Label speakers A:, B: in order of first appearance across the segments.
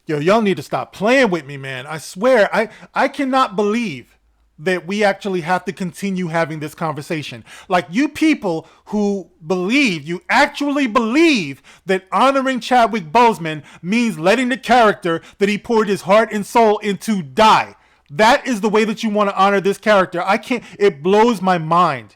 A: Yo, y'all need to stop playing with me, man. I swear, I cannot believe that we actually have to continue having this conversation. Like, you people who believe, you actually believe that honoring Chadwick Boseman means letting the character that he poured his heart and soul into die. That is the way that you want to honor this character. It blows my mind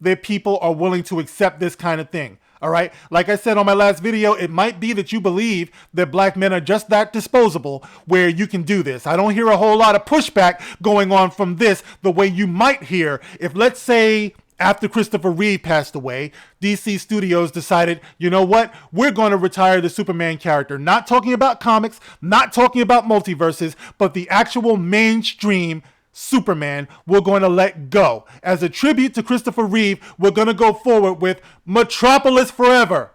A: that people are willing to accept this kind of thing. All right. Like I said on my last video, it might be that you believe that black men are just that disposable where you can do this. I don't hear a whole lot of pushback going on from this the way you might hear if, let's say, after Christopher Reeve passed away, DC Studios decided, you know what? We're going to retire the Superman character. Not talking about comics, not talking about multiverses, but the actual mainstream Superman we're going to let go. As a tribute to Christopher Reeve, we're going to go forward with Metropolis Forever.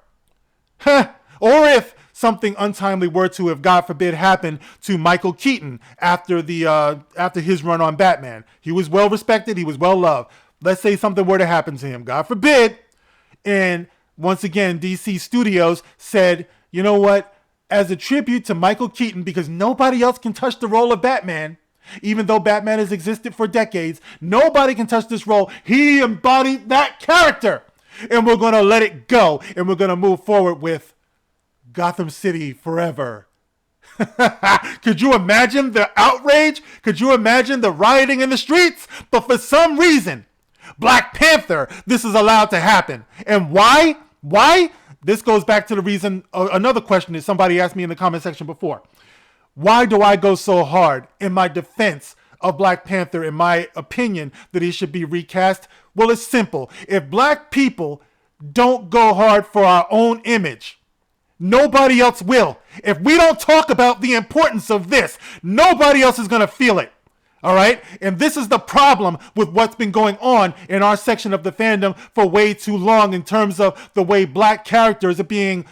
A: Or if something untimely were to have, God forbid, happened to Michael Keaton after his run on Batman. He was well respected, he was well loved. Let's say something were to happen to him, God forbid. And once again, DC Studios said, you know what? As a tribute to Michael Keaton, because nobody else can touch the role of Batman, even though Batman has existed for decades, nobody can touch this role. He embodied that character. And we're going to let it go. And we're going to move forward with Gotham City Forever. Could you imagine the outrage? Could you imagine the rioting in the streets? But for some reason, Black Panther, this is allowed to happen. And why? Why? This goes back to the reason, another question that somebody asked me in the comment section before. Why do I go so hard in my defense of Black Panther, in my opinion that he should be recast? Well, it's simple. If black people don't go hard for our own image, nobody else will. If we don't talk about the importance of this, nobody else is going to feel it. All right? And this is the problem with what's been going on in our section of the fandom for way too long in terms of the way black characters are being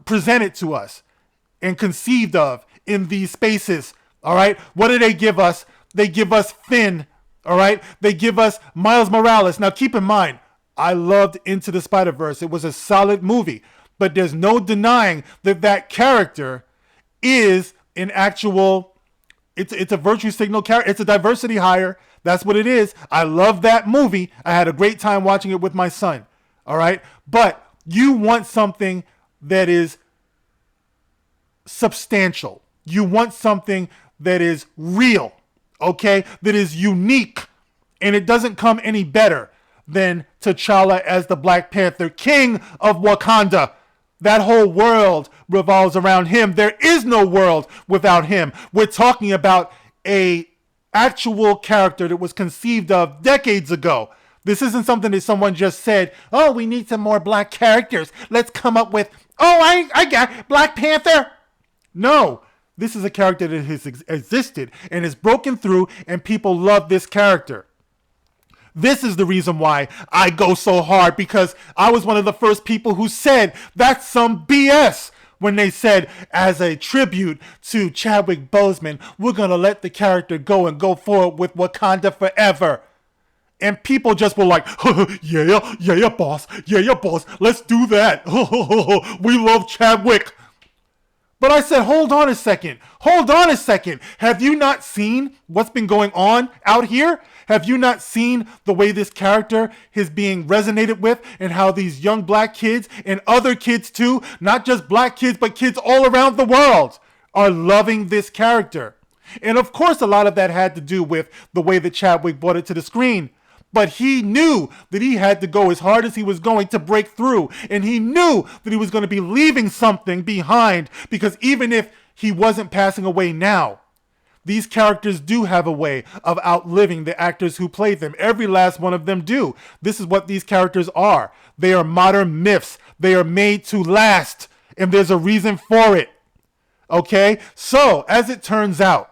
A: presented to us and conceived of in these spaces. All right? What do they give us? They give us Finn. All right? They give us Miles Morales. Now, keep in mind, I loved Into the Spider-Verse. It was a solid movie. But there's no denying that that character is an actual, it's a virtue signal character. It's a diversity hire. That's what it is. I love that movie. I had a great time watching it with my son. All right? But you want something that is substantial. You want something that is real, okay? That is unique. And it doesn't come any better than T'Challa as the Black Panther, King of Wakanda. That whole world revolves around him. There is no world without him. We're talking about a actual character that was conceived of decades ago. This isn't something that someone just said, oh, we need some more black characters. Let's come up with, oh, I got Black Panther. No, this is a character that has existed and is broken through, and people love this character. This is the reason why I go so hard, because I was one of the first people who said that's some BS when they said, as a tribute to Chadwick Boseman, we're going to let the character go and go forward with Wakanda Forever. And people just were like, yeah, boss. Yeah, boss. Let's do that. We love Chadwick. But I said, hold on a second. Have you not seen what's been going on out here? Have you not seen the way this character is being resonated with, and how these young black kids and other kids too, not just black kids, but kids all around the world are loving this character? And of course, a lot of that had to do with the way that Chadwick brought it to the screen. But he knew that he had to go as hard as he was going to break through. And he knew that he was going to be leaving something behind, because even if he wasn't passing away now, these characters do have a way of outliving the actors who played them. Every last one of them do. This is what these characters are. They are modern myths. They are made to last. And there's a reason for it. Okay? So, as it turns out,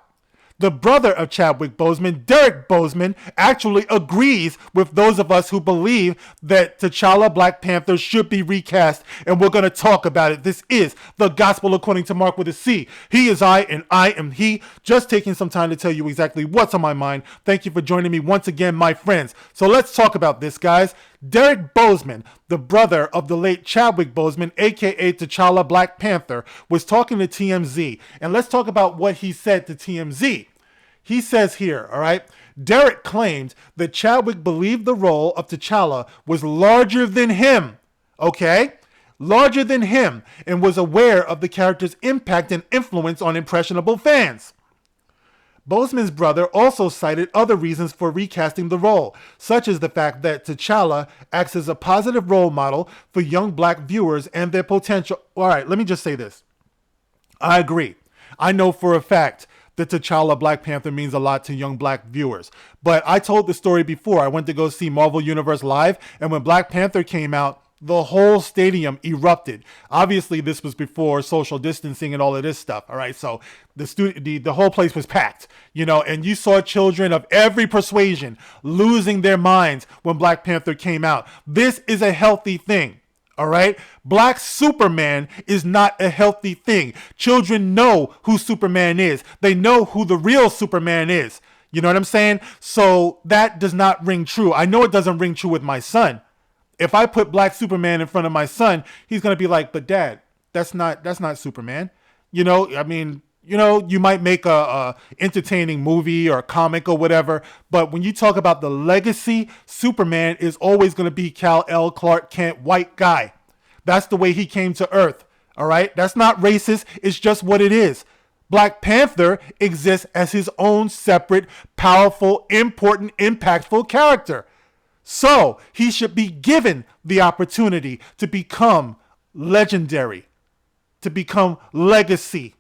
A: the brother of Chadwick Boseman, Derek Boseman, actually agrees with those of us who believe that T'Challa Black Panther should be recast, and we're going to talk about it. This is the Gospel According to Mark with a C. He is I, and I am he. Just taking some time to tell you exactly what's on my mind. Thank you for joining me once again, my friends. So let's talk about this, guys. Derek Boseman, the brother of the late Chadwick Boseman, aka T'Challa Black Panther, was talking to TMZ. And let's talk about what he said to TMZ. He says here, all right, Derek claimed that Chadwick believed the role of T'Challa was larger than him, okay? Larger than him, and was aware of the character's impact and influence on impressionable fans. Boseman's brother also cited other reasons for recasting the role, such as the fact that T'Challa acts as a positive role model for young black viewers and their potential. All right, let me just say this. I agree. I know for a fact that T'Challa Black Panther means a lot to young black viewers. But I told the story before. I went to go see Marvel Universe live, and when Black Panther came out, the whole stadium erupted. Obviously, this was before social distancing and all of this stuff. All right, so the whole place was packed, and you saw children of every persuasion losing their minds when Black Panther came out. This is a healthy thing. All right, Black Superman is not a healthy thing. Children know who Superman is. They know who the real Superman is. You know what I'm saying? So that does not ring true. I know it doesn't ring true with my son. If I put Black Superman in front of my son, he's going to be like, but Dad, that's not Superman. You might make a entertaining movie or a comic or whatever, but when you talk about the legacy, Superman is always going to be Kal-El Clark Kent, white guy. That's the way he came to Earth. All right. That's not racist. It's just what it is. Black Panther exists as his own separate, powerful, important, impactful character. So he should be given the opportunity to become legendary, to become legacy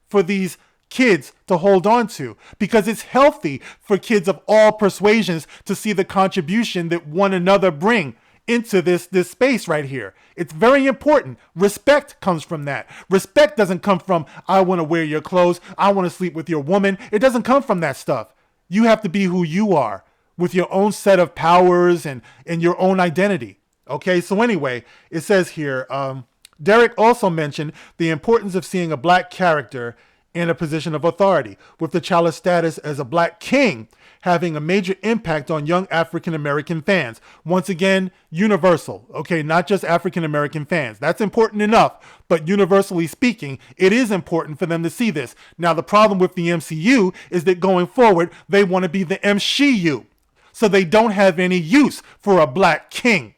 A: for these kids to hold on to, because it's healthy for kids of all persuasions to see the contribution that one another bring into this space right here. It's very important. Respect comes from that. Respect doesn't come from, I want to wear your clothes, I want to sleep with your woman. It doesn't come from that stuff. You have to be who you are, with your own set of powers and your own identity. Okay, so anyway, it says here, Derek also mentioned the importance of seeing a black character in a position of authority, with T'Challa's status as a black king having a major impact on young African-American fans. Once again, universal, okay, not just African-American fans. That's important enough, but universally speaking, it is important for them to see this. Now, the problem with the MCU is that going forward, they want to be the MCU. So they don't have any use for a black king.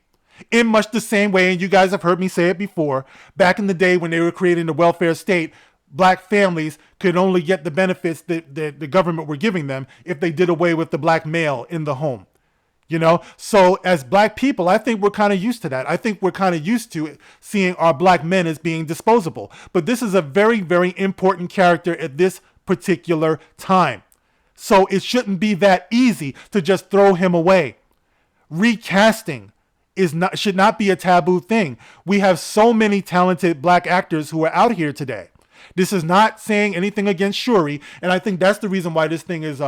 A: In much the same way, and you guys have heard me say it before, back in the day when they were creating the welfare state, black families could only get the benefits that the government were giving them if they did away with the black male in the home. So as black people, I think we're kind of used to that. I think we're kind of used to seeing our black men as being disposable. But this is a very, very important character at this particular time. So it shouldn't be that easy to just throw him away. Recasting should not be a taboo thing. We have so many talented black actors who are out here today. This is not saying anything against Shuri, and I think that's the reason why this thing is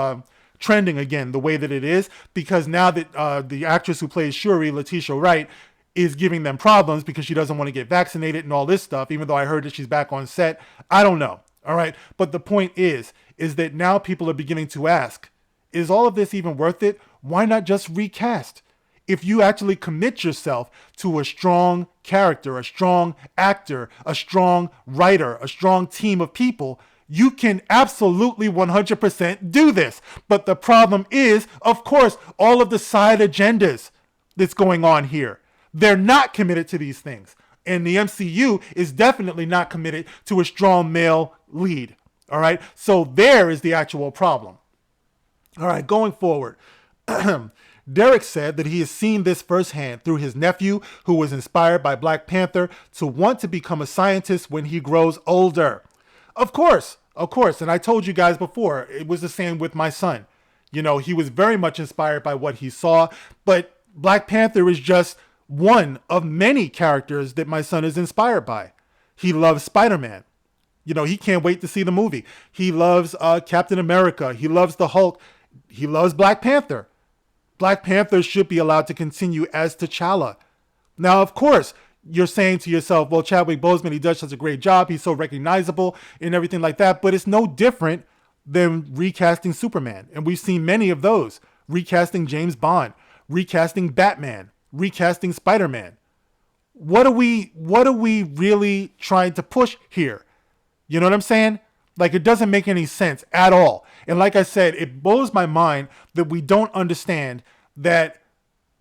A: trending again the way that it is, because now that the actress who plays Shuri, Letitia Wright, is giving them problems because she doesn't want to get vaccinated and all this stuff, even though I heard that she's back on set. I don't know. All right. But the point is that now people are beginning to ask, is all of this even worth it? Why not just recast? If you actually commit yourself to a strong character, a strong actor, a strong writer, a strong team of people, you can absolutely 100% do this. But the problem is, of course, all of the side agendas that's going on here. They're not committed to these things. And the MCU is definitely not committed to a strong male lead. All right. So there is the actual problem. All right. Going forward. Derek said that he has seen this firsthand through his nephew, who was inspired by Black Panther to want to become a scientist when he grows older. Of course. And I told you guys before, it was the same with my son. He was very much inspired by what he saw, but Black Panther is just one of many characters that my son is inspired by. He loves Spider-Man. He can't wait to see the movie. He loves Captain America. He loves the Hulk. He loves Black Panther. Black Panther should be allowed to continue as T'Challa. Now, of course, you're saying to yourself, well, Chadwick Boseman, he does such a great job. He's so recognizable and everything like that. But it's no different than recasting Superman. And we've seen many of those. Recasting James Bond. Recasting Batman. recasting Spider-Man. What are we really trying to push here? You know what I'm saying? Like, it doesn't make any sense at all. And like I said, it blows my mind that we don't understand that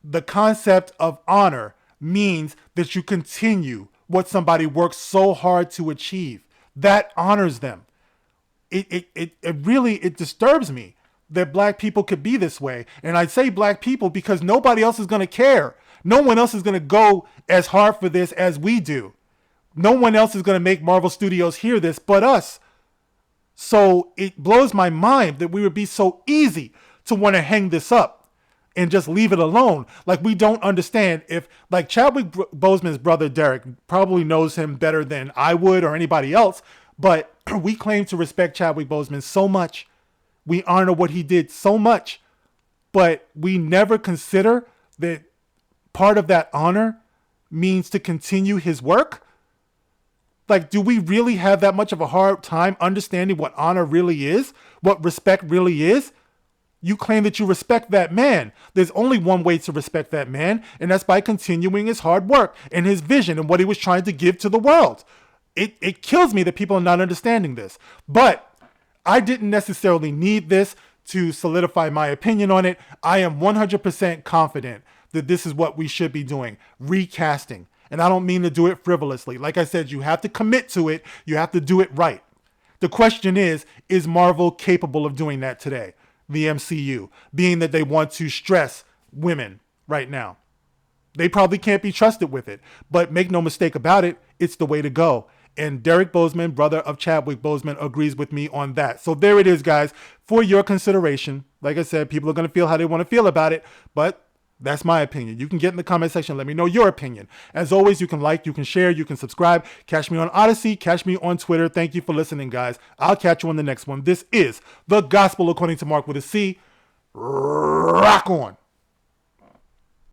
A: the concept of honor means that you continue what somebody works so hard to achieve. That honors them. It really disturbs me that black people could be this way. And I say black people because nobody else is going to care. No one else is going to go as hard for this as we do. No one else is going to make Marvel Studios hear this but us. So it blows my mind that we would be so easy to want to hang this up and just leave it alone. Like, we don't understand if, like, Chadwick Boseman's brother Derek probably knows him better than I would or anybody else, but we claim to respect Chadwick Boseman so much. We honor what he did so much, but we never consider that part of that honor means to continue his work. Like, do we really have that much of a hard time understanding what honor really is? What respect really is? You claim that you respect that man. There's only one way to respect that man, and that's by continuing his hard work and his vision and what he was trying to give to the world. It kills me that people are not understanding this. But I didn't necessarily need this to solidify my opinion on it. I am 100% confident that this is what we should be doing, recasting. And I don't mean to do it frivolously. Like I said, you have to commit to it. You have to do it right. The question is Marvel capable of doing that today? The MCU, being that they want to stress women right now. They probably can't be trusted with it. But make no mistake about it, it's the way to go. And Derek Boseman, brother of Chadwick Boseman, agrees with me on that. So there it is, guys, for your consideration. Like I said, people are going to feel how they want to feel about it, but that's my opinion. You can get in the comment section. Let me know your opinion. As always, you can like, you can share, you can subscribe. Catch me on Odyssey. Catch me on Twitter. Thank you for listening, guys. I'll catch you on the next one. This is The Gospel According to Mark with a C. Rock on.